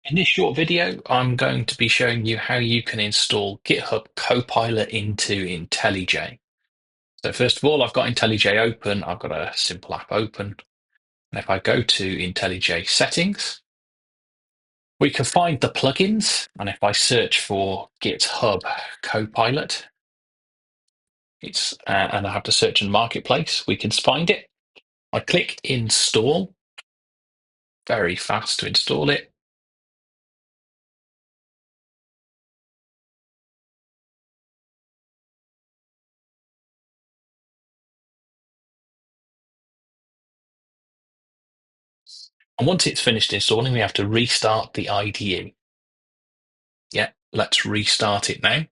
In this short video, I'm going to be showing you how you can install GitHub Copilot into IntelliJ. So first of all, I've got IntelliJ open. I've got a simple app open. And if I go to IntelliJ settings, we can find the plugins. And if I search for GitHub Copilot, and I have to search in Marketplace, we can find it. I click install, very fast to install it. And once it's finished installing, we have to restart the IDE. Yeah, let's restart it now.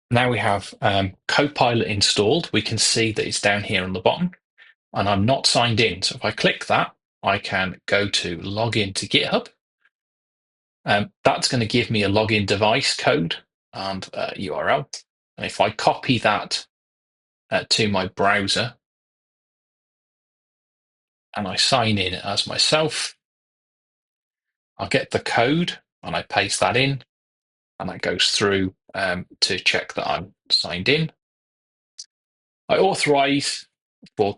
Now we have Copilot installed. We can see that it's down here on the bottom, and I'm not signed in. So if I click that, I can go to log into GitHub. That's going to give me a login device code and URL. And if I copy that to my browser and I sign in as myself, I'll get the code and I paste that in, and that goes through to check that I'm signed in. I authorize for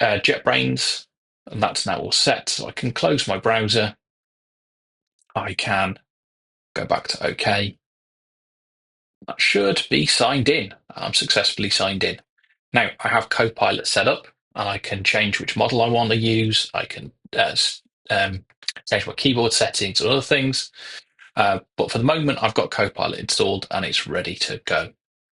JetBrains, and that's now all set. So I can close my browser. I can go back to OK. That should be signed in. I'm successfully signed in. Now I have Copilot set up, and I can change which model I want to use. I can change my keyboard settings or other things. But for the moment, I've got Copilot installed and it's ready to go.